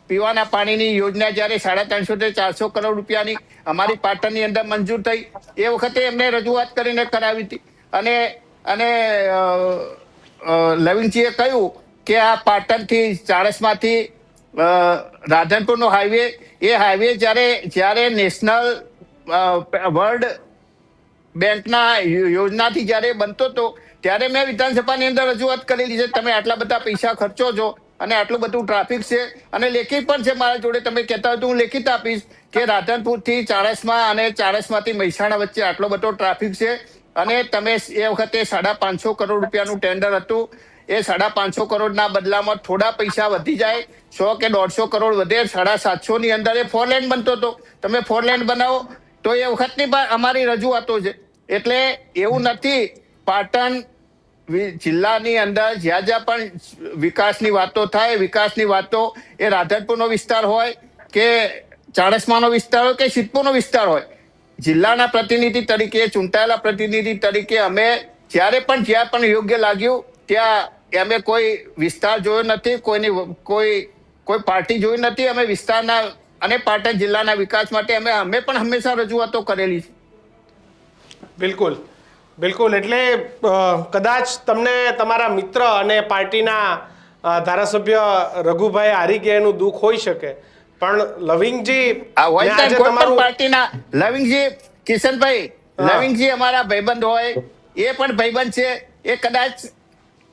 પીવાના પાણીની યોજના જ્યારે 350 થી 400 કરોડ રૂપિયાની અમારી પાટણની અંદર મંજૂર થઈ, એ વખતે એમને રજૂઆત કરીને કરાવી હતી. અને લવિંગજીએ કહ્યું કે આ પાટણથી ચાણસમાંથી રાધનપુરનો હાઈવે, એ હાઈવે જ્યારે નેશનલ વર્લ્ડ બેંકના યોજનાથી જ્યારે બનતો હતો ત્યારે મેં વિધાનસભાની અંદર રજૂઆત કરેલી છે, તમે આટલા બધા પૈસા ખર્ચો છો અને આટલું બધું ટ્રાફિક છે, અને લેખિત પણ છે મારા જોડે, તમે કહેતા હોય તો હું લેખિત આપીશ કે રાધનપુરથી ચાણસમા અને ચાણસમાંથી મહેસાણા વચ્ચે આટલો બધો ટ્રાફિક છે, અને તમે એ વખતે 550 કરોડ રૂપિયાનું ટેન્ડર હતું, એ 550 કરોડના બદલામાં થોડા પૈસા વધી જાય, 100 કે 150 કરોડ વધે, 750 ની અંદર એ 4 લેન બનતો હતો, તમે 4 લેન બનાવો, તો એ વખતની અમારી રજૂઆતો છે. એટલે એવું નથી, પાટણ જિલ્લાની અંદર જ્યાં જ્યાં પણ વિકાસની વાતો થાય, વિકાસની વાતો એ રાધનપુરનો વિસ્તાર હોય કે ચાણસમાનો વિસ્તાર હોય કે સિદ્ધપુરનો વિસ્તાર હોય, જિલ્લાના પ્રતિનિધિ તરીકે, ચૂંટાયેલા પ્રતિનિધિ તરીકે અમે જ્યાં પણ યોગ્ય લાગ્યું ત્યાં અમે કોઈ વિસ્તાર જોયો નથી, કોઈ પાર્ટી જોઈ નથી, અમે વિસ્તારના અને પાટણ જિલ્લાના વિકાસ માટે અમે પણ હંમેશા રજૂઆતો કરેલી છે. બિલકુલ બિલકુલ. એટલે કદાચ તમને તમારા મિત્ર અને પાર્ટીના ધારાસભ્ય રઘુભાઈ હારી ગયા એનું દુઃખ હોઈ શકે, પણ લવિંગજી પાર્ટીના લવિંગજી, કિશનભાઈ, લવિંગજી અમારા ભાઈબંધ હોય, એ પણ ભાઈબંધ છે, એ કદાચ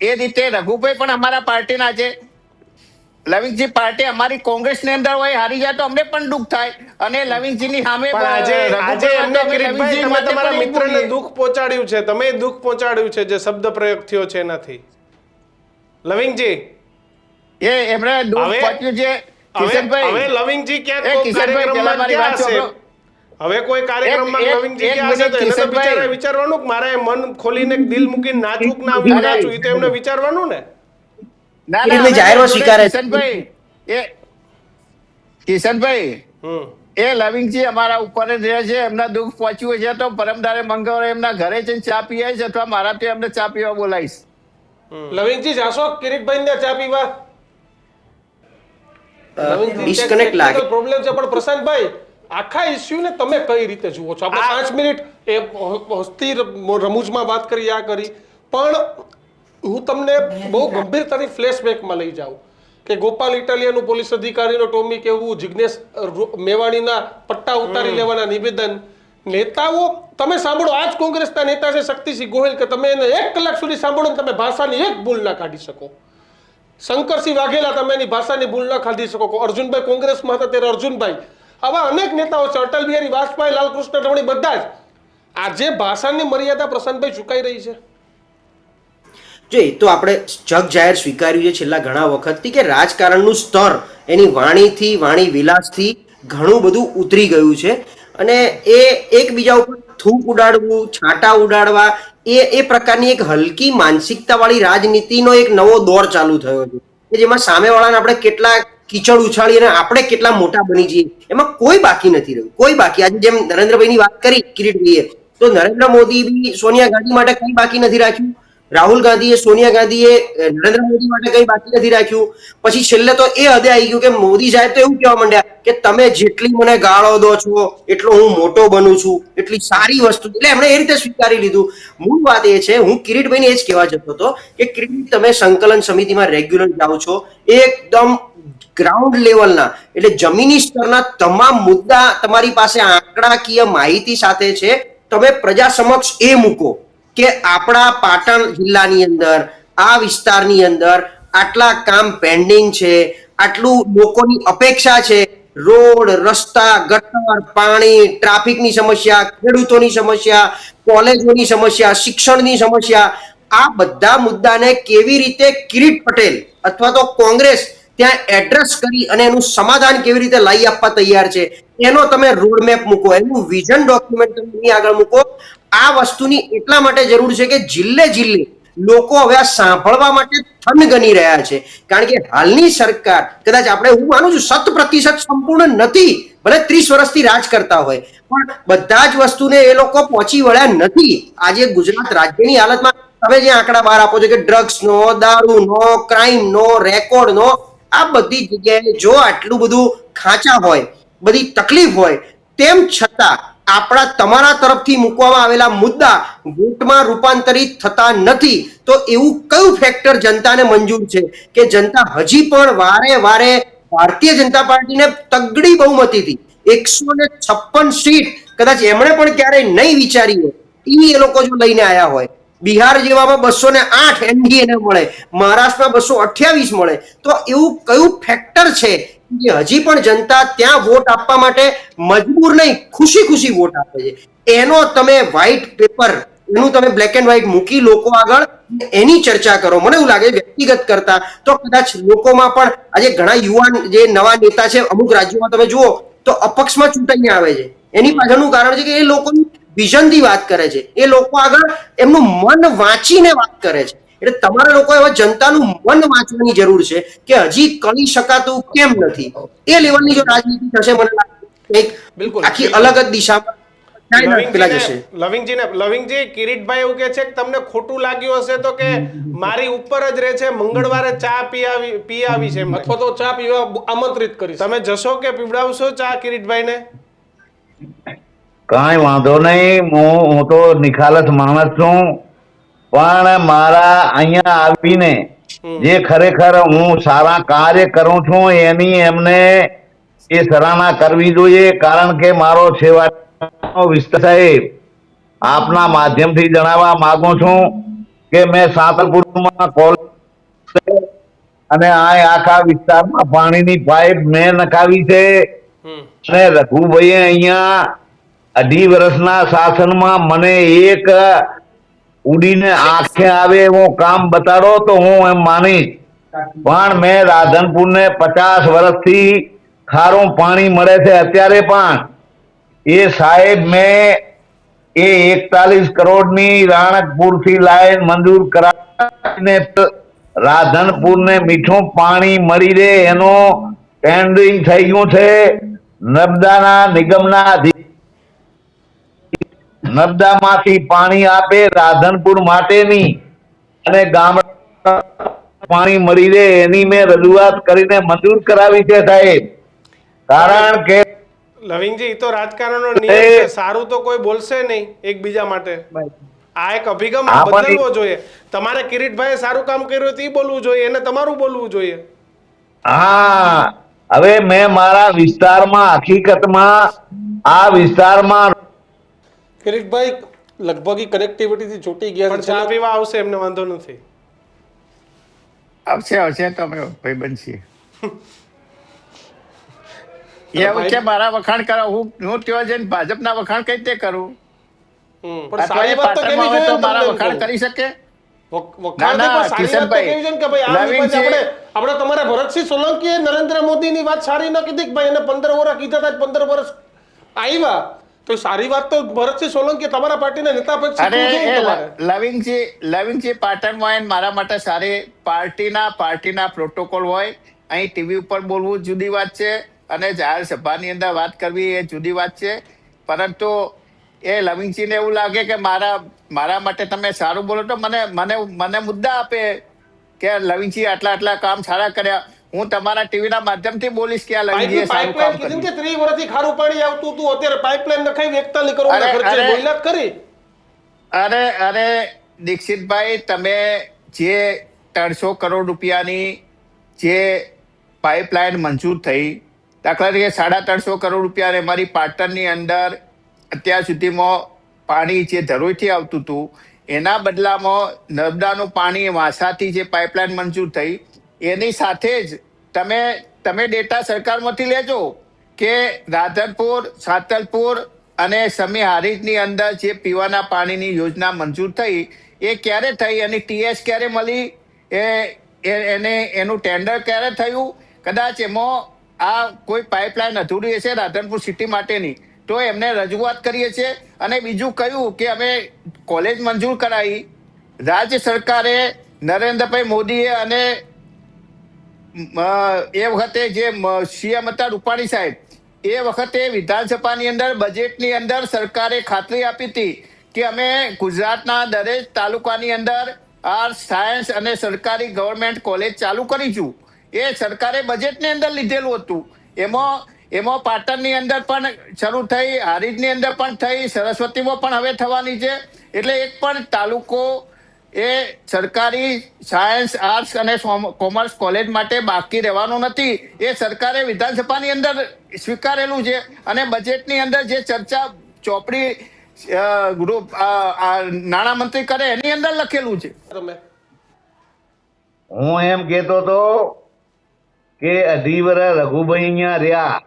એ રીતે રઘુભાઈ પણ અમારા પાર્ટીના છે. લવિંગજી પાર્ટી અમારી કોંગ્રેસની અંદર હોય, હારી જાય તો અમને પણ દુઃખ થાય, અને લવિંગજીની સામે તમારા મિત્રને દુઃખ પહોંચાડ્યું છે, તમે દુઃખ પહોંચાડ્યું છે, જે શબ્દ પ્રયોગ થયો છે એનાથી લવિંગજી એમણે દુઃખ પહોંચ્યું છે. હવે લવિંગજી ક્યાંક કાર્યક્રમમાં ગયા હશે, હવે કોઈ કાર્યક્રમમાં લવિંગજી ગયા હશે તો એને તો બિચારા વિચારવાનું કે મારે મન ખોલીને દિલ મૂકીને નાચવું કે ના નાચવું, એ તો એમને વિચારવાનું ને. કિશનભાઈ, એ લવિંગજી અમારા ઉપર જ રહે છે, એમના દુઃખ પહોંચ્યું છે તો પરમદારે મંગળવારે એમના ઘરે જઈને ચા પીવાઈશ, અથવા મારા ત્યાં એમને ચા પીવા બોલાવીશ. લવિંગજી જાશો કિરીટભાઈ ને ચા પીવા? ડિસ્કનેક્ટ લાગે પ્રોબ્લેમ છે, પણ પ્રશાંતભાઈ આખા ઇસ્યુ ને તમે કઈ રીતે જુઓ છો? આપણે 5 મિનિટ એ હસ્તી રમૂજમાં વાત કરી, આ કરી, પણ હું તમને બહુ ગંભીરતાની ફ્લેશબેકમાં લઈ જાઉં કે ગોપાલ ઇટાલિયાનું પોલીસ અધિકારીનો ટોમી કેવું, જિગ્નેશ મેવાણીના પટ્ટા ઉતારી લેવાના નિવેદન, નેતાઓ તમે સાંભળો, આજ કોંગ્રેસના નેતા છે શક્તિસિંહ ગોહિલ, કે તમે એને 1 કલાક સુધી સાંભળો ને તમે ભાષાની એક ભૂલ ના કાઢી શકો. શંકરસિંહ વાઘેલા, તમે એની ભાષાની ભૂલ ના કાઢી શકો. અર્જુનભાઈ કોંગ્રેસમાં હતા ત્યારે અર્જુનભાઈ, આવા અનેક નેતાઓ છે, અટલ બિહારી વાજપેયી, લાલકૃષ્ણ અડવાણી, બધા જ. આજે ભાષાની મર્યાદા પ્રશાંતભાઈ ચૂકાઈ રહી છે. જો એ તો આપણે જગ જાહેર સ્વીકાર્યું છે છેલ્લા ઘણા વખતથી કે રાજકારણનું સ્તર એની વાણીથી, વાણી વિલાસથી ઘણું બધું ઉતરી ગયું છે, અને એ એકબીજા ઉપર થૂક ઉડાડવું, છાંટા ઉડાડવા, એ પ્રકારની એક હલકી માનસિકતાવાળી રાજનીતિનો એક નવો દોર ચાલુ થયો છે, કે જેમાં સામેવાળાને આપણે કેટલા કીચડ ઉછાળી અને આપણે કેટલા મોટા બની જઈએ એમાં કોઈ બાકી નથી રહ્યું, કોઈ બાકી. આજે જેમ નરેન્દ્રભાઈની વાત કરી કિરીટભાઈએ, તો નરેન્દ્ર મોદી બી સોનિયા ગાંધી માટે કઈ બાકી નથી રાખ્યું, રાહુલ ગાંધીએ, સોનિયા ગાંધીએ નરેન્દ્ર મોદી માટે કઈ બાકી નથી રાખ્યું. પછી છેલ્લે તો એ હદે આવી ગયું કે મોદી સાહેબ તો એવું કહેવા માંડ્યા કે તમે જેટલી મને ગાળો દો છો એટલો હું મોટો બનું છું, એટલી સારી વસ્તુ, એટલે એમણે એ રીતે સ્વીકારી લીધું. મૂળ વાત એ છે, હું કિરીટભાઈને એ જ કહેવા જતો હતો કે કિરીટ, તમે સંકલન સમિતિમાં રેગ્યુલર જાઓ છો, એકદમ ગ્રાઉન્ડ લેવલના, એટલે જમીની સ્તરના તમામ મુદ્દા તમારી પાસે આંકડાકીય માહિતી સાથે છે, તમે પ્રજા સમક્ષ એ મૂકો કે આપણા પાટણ જિલ્લાની અંદર, આ વિસ્તારની અંદર આટલા કામ પેન્ડિંગ છે, આટલું લોકોની અપેક્ષા છે, રોડ, રસ્તા, ગટર, પાણી, ટ્રાફિકની સમસ્યા, ખેડૂતોની સમસ્યા, કોલેજોની સમસ્યા, શિક્ષણની સમસ્યા, આ બધા મુદ્દાને કેવી રીતે કિરીટ પટેલ અથવા તો કોંગ્રેસ ત્યાં એડ્રેસ કરી અને એનું સમાધાન કેવી રીતે લાવી આપવા તૈયાર છે, એનો તમે રોડમેપ મૂકો, એનું વિઝન ડોક્યુમેન્ટ તમે આગળ મૂકો. આ વસ્તુની એટલા માટે જરૂર છે કે જિલ્લે જિલ્લે લોકો હવે આ સાંભળવા માટે થન ગણી રહ્યા છે, કારણ કે હાલની સરકાર કદાચ આપણે, હું માનું છું 100% સંપૂર્ણ નથી, ભલે 30 વર્ષથી રાજ કરતા હોય, પણ બધા જ વસ્તુને એ લોકો પહોંચી વળ્યા નથી. આજે ગુજરાત રાજ્યની હાલતમાં તમે જે આંકડા બહાર આપો છો કે ડ્રગ્સનો, દારૂનો, ક્રાઇમનો, રેકોર્ડનો, આ બધી જગ્યાએ જો આટલું બધું ખાંચા હોય, બધી તકલીફ હોય, તેમ છતાં આપણા તમારા તરફથી મૂકવામાં આવેલા મુદ્દા વોટમાં રૂપાંતરિત થતા નથી, તો એવું કયું ફેક્ટર જનતાને મંજૂર છે કે જનતા હજી પણ વારે વારે ભારતીય જનતા પાર્ટીને તગડી બહુમતીથી 156 સીટ કદાચ એમણે પણ ક્યારેય નહીં વિચારી હોય એ લોકો જો લઈને આવ્યા હોય, બિહાર જેવામાં 208 એનડીએ ને મળે, મહારાષ્ટ્રમાં 228 મળે, તો એવું કયું ફેક્ટર છે કે હજી પણ જનતા ત્યાં વોટ આપવા માટે મજબૂર નહીં, ખુશી ખુશી વોટ આપે છે? એનો તમે વ્હાઇટ પેપર, એનું તમે બ્લેક એન્ડ વ્હાઇટ મૂકી લોકો આગળ એની ચર્ચા કરો. મને એવું લાગે વ્યક્તિગત કરતા તો કદાચ લોકોમાં પણ આજે ઘણા યુવાન જે નવા નેતા છે અમુક રાજ્યોમાં તમે જુઓ તો અપક્ષમાં ચૂંટાઈને આવે છે. એની પાછળનું કારણ છે કે એ લોકોની વિઝનથી વાત કરે છે, એ લોકો આગળ એમનું મન વાંચીને વાત કરે છે. એટલે તમારા લોકો એવા જનતાનું મન વાંચવાની જરૂર છે કે હજી કરી શકાતું કેમ નથી. એ લેવલની જો રાજનીતિ થશે મને લાગે એક બિલકુલ, આખી અલગ જ દિશામાં પેલા જશે. લવિંગજી કિરીટભાઈ એવું કે છે કે તમને ખોટું લાગ્યું હશે તો કે મારી ઉપર જ રહે છે, મંગળવારે ચા પી આવી છે અથવા તો ચા પીવા આમંત્રિત કરીશ. તમે જશો કે પીવડાવશો ચા કિરીટભાઈને? કાંઈ વાંધો નહીં, હું તો નિખાલસ માણસ છું, પણ મારા અહીંયા આવીને જે ખરેખર હું સારા કાર્ય કરું છું એની એમને એ સરાહના કરવી જોઈએ. કારણ કે મારો સેવાનો વિસ્તાર સાહેબ આપના માધ્યમથી જણાવવા માંગુ છું કે મેં સાંતલપુરમાં કોલ અને આખા વિસ્તારમાં પાણીની પાઇપ મેં નખાવી છે. અને રઘુભાઈએ અહીંયા 2.5 વર્ષના શાસનમાં મને એક ઉડીને આંખે આવે એવો કામ બતાડો તો હું એમ માનીશ. પણ મેં રાધનપુરને 50 વર્ષથી ખારું પાણી મળે છે અત્યારે પણ. એ સાહેબ મેં એ 41 કરોડની રાણકપુરથી લાઈન મંજૂર કરાવીને રાધનપુરને મીઠું પાણી મળી રહે એનું ટેન્ડરિંગ થઈ ગયું છે. નર્મદાના નિગમના નર્મદામાંથી પાણી આપે રાધનપુર માટેની અને ગામડા પાણી મળી રહે એની મેં રજૂઆત કરીને મંજૂર કરાવી છે સાહેબ. કારણ કે લવિંગજી તો રાજકારણનો નિયમ છે, સારું તો કોઈ બોલશે નહીં એકબીજા માટે. આ એક અભિગમ બદલવો જોઈએ. તમારે કિરીટભાઈએ સારું કામ કર્યું હતું એ બોલવું જોઈએ, એને તમારું બોલવું જોઈએ. હા, હવે મેં મારા વિસ્તારમાં હકીકતમાં આ વિસ્તારમાં કિરીટભાઈ લગભગ કનેક્ટિવિટીથી છૂટી ગયા પણ ચા પીવા આવશે, એમને વાંધો નથી. આવશે તો અમે ભાઈબંધ છીએ. એવું છે મારા વખાણ કરો, હું ત્યાં જઈને ભાજપના વખાણ કઈ રીતે કરું? પણ સારી વાત તો કેવી જોઈએ ને મારા તમને વખાણ કહું. કરી શકે? વખાણ નહીં, પણ સારી વાત તો કેવી છે ને કે ભાઈ આ વિપક્ષ આપણે તમારા ભરતસિંહ સોલંકીએ નરેન્દ્ર મોદીની વાત સારી ન કીધી કે ભાઈ એને 15 વર્ષ કીધા હતા, 15 વર્ષ આવ્યા તો સારી વાત તો ભરતસિંહ સોલંકી તમારા પાર્ટીના નેતા પક્ષ લવિંગજી પાટણમાં આવીને મારા માટે સારી પાર્ટીના પ્રોટોકોલ હોય. અહીં ટીવી ઉપર બોલવું જુદી વાત છે અને જાહેર સભાની અંદર વાત કરવી એ જુદી વાત છે. પરંતુ એ લવિંગજીને એવું લાગે કે મારા માટે તમે સારું બોલો તો મને મુદ્દા આપે કે લવિંગજી આટલા કામ સારા કર્યા. હું તમારા ટીવીના માધ્યમથી બોલીશ કે આ લવિંગજીએ સારું કામ કર્યું. કે 30 વર્ષથી ખારું પાણી આવતું હતું, અત્યારે પાઇપલાઇન નખાવી 41 કરોડના ખર્ચે બોલ્યા કરી. અરે દીક્ષિતભાઈ, તમે જે 300 કરોડ રૂપિયાની જે પાઇપલાઇન મંજૂર થઈ, દાખલા તરીકે 350 કરોડ રૂપિયા અમારી પાટણની અંદર અત્યાર સુધીમાં પાણી જે ધરોઈથી આવતું હતું એના બદલામાં નર્મદાનું પાણી વાંસાથી જે પાઇપલાઇન મંજૂર થઈ એની સાથે જ તમે ડેટા સરકારમાંથી લેજો કે રાધનપુર, સાંતલપુર અને સમી હારીજની અંદર જે પીવાના પાણીની યોજના મંજૂર થઈ એ ક્યારે થઈ, એની ટીએસ ક્યારે મળી, એનું ટેન્ડર ક્યારે થયું. કદાચ એમાં આ કોઈ પાઇપલાઇન અધૂરી હશે રાધનપુર સિટી માટેની તો એમને રજૂઆત કરીએ છીએ. અને બીજું કહ્યું કે અમે કોલેજ મંજૂર કરાવી, રાજ્ય સરકારે નરેન્દ્રભાઈ મોદીએ અને એ વખતે જે સીએમ હતા રૂપાણી સાહેબ, એ વખતે વિધાનસભાની અંદર બજેટની અંદર સરકારે ખાતરી આપી હતી કે અમે ગુજરાતના દરેક તાલુકાની અંદર આર્ટ્સ, સાયન્સ અને સરકારી ગવર્મેન્ટ કોલેજ ચાલુ કરીશું. એ સરકારે બજેટની અંદર લીધેલું હતું. એમાં એમાં પાટણની અંદર પણ શરૂ થઈ, હારીજની અંદર પણ થઈ, સરસ્વતીમાં પણ હવે થવાની છે. એટલે એક પણ તાલુકો એ સરકારી સાયન્સ, આર્ટ્સ અને કોમર્સ કોલેજ માટે બાકી રહેવાનો નથી. એ સરકારે વિધાનસભાની અંદર સ્વીકારેલું છે અને બજેટની અંદર જે ચર્ચા ચોપડી ગ્રુપ નાણામંત્રી કરે એની અંદર લખેલું છે. તમે હું એમ કેતો તો કે 18 વર્ષ રઘુભાઈ અહીંયા રહ્યા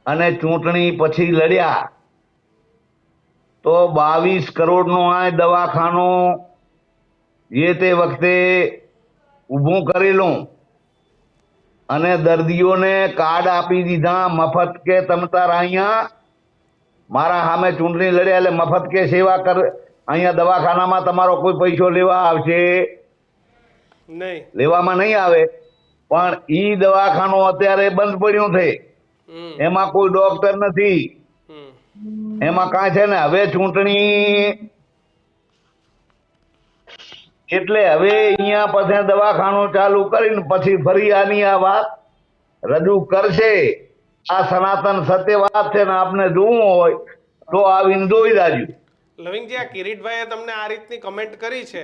અને ચૂંટણી પછી લડ્યા તો 22 કરોડનું આ દવાખાનું જે તે વખતે ઊભું કરેલું અને દર્દીઓને કાર્ડ આપી દીધા મફત કે તમ તાર અહીંયા મારા સામે ચૂંટણી લડ્યા એટલે મફત કે સેવા કર, અહીંયા દવાખાનામાં તમારો કોઈ પૈસો લેવા આવશે નહીં. લેવામાં નહીં આવે. પણ ઈ દવાખાનું અત્યારે બંધ પડ્યું છે, એમાં કોઈ ડોક્ટર નથી, એમાં કાંઈ છે ને. હવે ચૂંટણી એટલે હવે અહીંયા પછી દવાખાનું ચાલુ કરીને પછી ફરી આની આ વાત રજૂ કરશે. આ સનાતન સત્ય વાત છે ને, આપને જોવું હોય તો આવીને જોઈ જાજો. લવિંગજી, આ કિરીટભાઈએ તમને આ રીતની કમેન્ટ કરી છે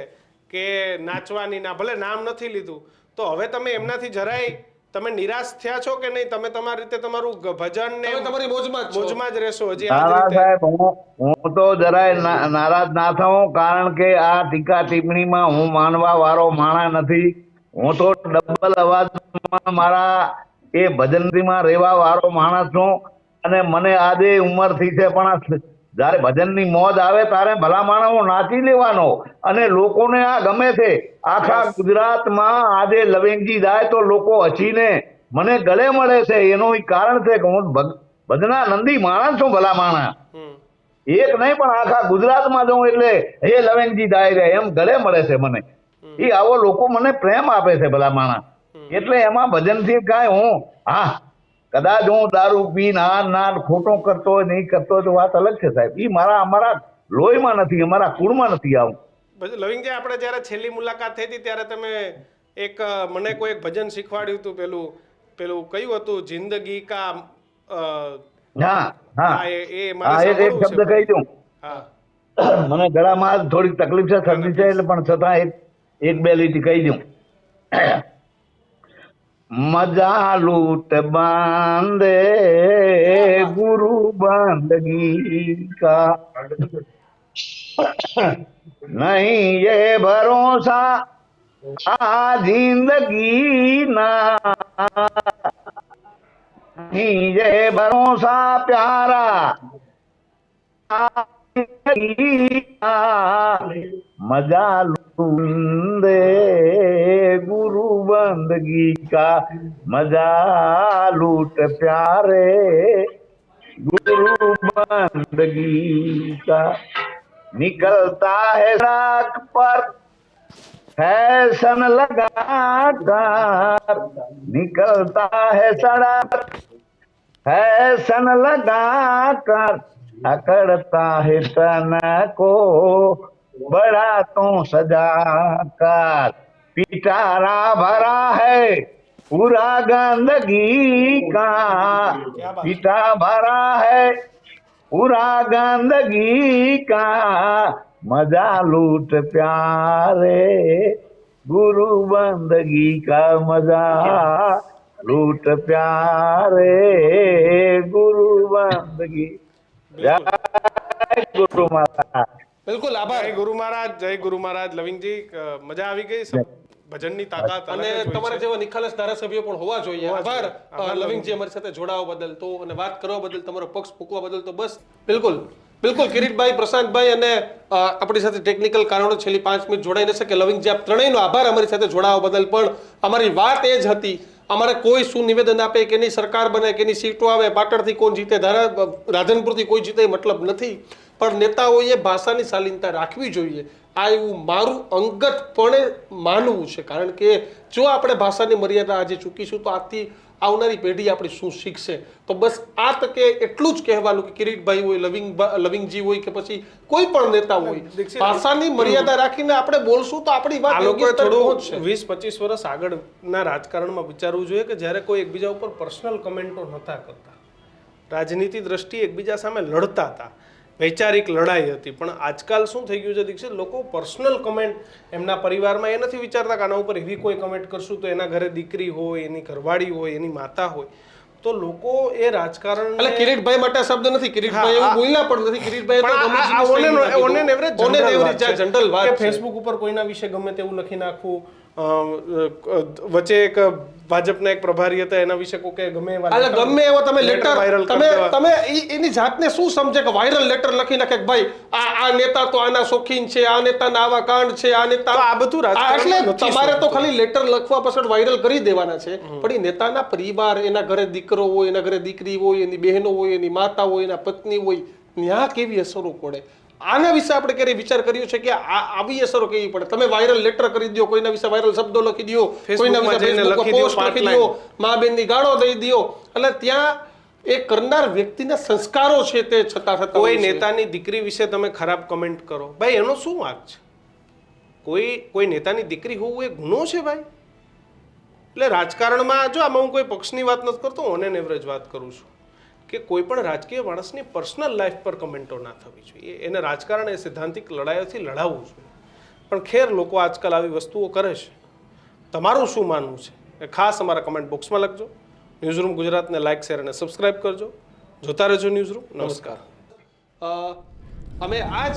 કે નાચવાની, ના ભલે નામ નથી લીધું, તો હવે તમે એમનાથી જરાય તમે નિરાશ થયા છો કે નહીં? તમે તમારી રીતે તમારું ભજન ને તમારી મોજમાં જ રહેશો હજી? નાના સાહેબ, હું તો જરાય નારાજ ના થઉં, કારણ કે આ ટીકા ટિપ્પણીમાં હું માનવા વાળો માણા નથી. હું તો ડબલ અવાજમાં મારા એ ભજનમાં રહેવા વાળો માણસ છું અને મને આજે ઉંમર થઈ છે, પણ જયારે ભજનની મોજ આવે ત્યારે ભલા માણસ નાચી લેવાનો અને લોકોને આ ગમે છે. આખા ગુજરાતમાં આજે લવિંગજી જાય તો લોકો હસીને મને ગળે મળે છે. એનું કારણ છે કે હું ભજના નંદી માણસ છું. ભલા માણસ એક નહીં પણ આખા ગુજરાતમાં જઉં એટલે હે લવિંગજી જાય એમ ગળે મળે છે મને. એ આવો લોકો મને પ્રેમ આપે છે ભલા માણસ. એટલે એમાં ભજનથી કાંઈ હું કદાચ હું દારૂ પી ના ખોટું કરતો હોય નહીં કરતો હોય તો વાત અલગ છે સાહેબ. એ અમારા લોહીમાં નથી, અમારા કુળમાં નથી. આવું લવિંગજી, આપણે જયારે છેલ્લી મુલાકાત થઈ હતી ત્યારે તમે મને કોઈ એક ભજન શીખવાડ્યું હતું, પેલું કયું હતું? જિંદગી કા એક શબ્દ કહી દઉં. મને ગળામાં થોડીક તકલીફ છે, શરદી છે, એટલે પણ છતાં એક બે લીટી કહી દઉં. મજા લૂટ બાંધે ગુરુ બંદગી કા, નહીં ये भरोसा आ जिंदगी ना, नहीं ये भरोसा प्यारा आ जिंदगी का, मजा लूंदे गुरु बंदगी का, मजा लूट प्यारे गुरु बंदगी का. निकलता है सड़क पर फैशन लगा कर, निकलता है सड़क फैशन लगा कर, अकड़ता है तन को बड़ा तो सजा कर. पिटारा भरा है पूरा गंदगी का, पिटा भरा है पूरा गंदगी का, मजा लूट प्यारे गुरु बंदगी का, मजा लूट प्यारे गुरु बंदगी. जय गुरु महाराज. બિલકુલ, આભાર. જય ગુરુ મહારાજ, જય ગુરુ મહારાજ. લવિંગજી, મજા આવી ગઈ ભજનની તાકાત, અને તમારા જેવા નિખાલસ ધારાસભ્યો પણ હોવા જોઈએ. આભાર લવિંગજી, અમારી સાથે જોડાવા બદલ તો, અને વાત કરવા બદલ, તમારો પક્ષ મૂકવા બદલ તો બસ. બિલકુલ કિરીટભાઈ, પ્રશાંતભાઈ અને આપણી સાથે ટેકનિકલ કારણો છેલ્લી 5 મિનિટ જોડાઈ ન શકે. લવિંગજી, આપ ત્રણેયનો આભાર અમારી સાથે જોડાવા બદલ. પણ અમારી વાત એ જ હતી, અમારે કોઈ શું નિવેદન આપે કે એની સરકાર બને કે એની સીટો આવે, પાટણથી કોણ જીતે, રાધનપુરથી કોઈ જીતે, મતલબ નથી. પણ નેતાઓએ ભાષાની શાલીનતા રાખવી જોઈએ. આ એવું મારું અંગતપણે માનવું છે. કારણ કે જો આપણે ભાષાની મર્યાદા આજે ચૂકીશું તો આથી આવનારી પેઢી આપણી શું શીખશે. તો બસ આ તકે એટલું જ કહેવાનું કે કિરીટભાઈ હોય, લવિંગજી હોય કે પછી કોઈ પણ નેતા હોય, ભાષાની મર્યાદા રાખીને આપણે બોલશું તો આપણી વાત આ લોકોએ થોડું પહોંચશે. 20-25 વર્ષ આગળના રાજકારણમાં વિચારવું જોઈએ કે જ્યારે કોઈ એકબીજા ઉપર પર્સનલ કમેન્ટો નહોતા કરતા, રાજનીતિ દ્રષ્ટિએ એકબીજા સામે લડતા હતા, વૈચારિક લડાઈ હતી. પણ આજકાલ શું થઈ ગયું છે દીક્ષિત, લોકો પર્સનલ કમેન્ટ એમના પરિવારમાં એ નથી વિચારતા કે આના ઉપર એવી કોઈ કમેન્ટ કરશું તો એના ઘરે દીકરી હોય, એની ઘરવાળી હોય, એની માતા હોય, તો લોકો એ રાજકારણ એટલે કિરીટભાઈ માટે શબ્દ નથી, કિરીટભાઈ એવું બોલ્યા પણ નથી. કિરીટભાઈ જનરલ વાત છે. ફેસબુક ઉપર કોઈના વિશે ગમે તેવું લખી નાખવું, વચ્ચે એક ભાજપના એક પ્રભારી હતા એના વિશે કોકે ગમે એવો તમે લેટર તમે એની જાતને શું સમજે કે વાયરલ લેટર લખી નાખે કે ભાઈ આ નેતા તો આના શોખીન છે, આ નેતાના આવા કાંડ છે, આ નેતા આ બધું એટલે તમારે તો ખાલી લેટર લખવા પાછળ વાયરલ કરી દેવાના છે. પણ એ નેતાના પરિવાર, એના ઘરે દીકરો હોય, એના ઘરે દીકરી હોય, એની બહેનો હોય, એની માતા હોય, એના પત્ની હોય, ત્યાં કેવી અસરો પડે, આના વિશે આપણે ક્યારે વિચાર કર્યો છે કે આવી અસરો કેવી પડે? તમે વાયરલ લેટર કરી દો, કોઈના વિશે વાયરલ શબ્દો લખી દો, કોઈના વિશે પોસ્ટ લખી દો, મા બેનની ગાળો દઈ દો, એટલે ત્યાં એ કરનાર વ્યક્તિના સંસ્કારો છે તે છતાં કોઈ નેતાની દીકરી વિશે તમે ખરાબ કમેન્ટ કરો, ભાઈ એનો શું વાંક છે? કોઈ નેતાની દીકરી હોવું એ ગુનો છે ભાઈ? એટલે રાજકારણમાં જો આમાં હું કોઈ પક્ષની વાત નથી કરતો, ઓન એન એવરેજ વાત કરું છું કે કોઈ પણ રાજકીય માણસની પર્સનલ લાઈફ પર કમેન્ટો ના થવી જોઈએ. એને રાજકારણ એ સિદ્ધાંતિક લડાઈઓથી લડાવવું જોઈએ. પણ ખેર લોકો આજકાલ આવી વસ્તુઓ કરે છે. તમારું શું માનવું છે એ ખાસ અમારા કમેન્ટ બોક્સમાં લખજો. ન્યૂઝરૂમ ગુજરાતને લાઇક, શેર અને સબસ્ક્રાઇબ કરજો. જોતા રહેજો ન્યૂઝરૂમ. નમસ્કાર. અમે આજ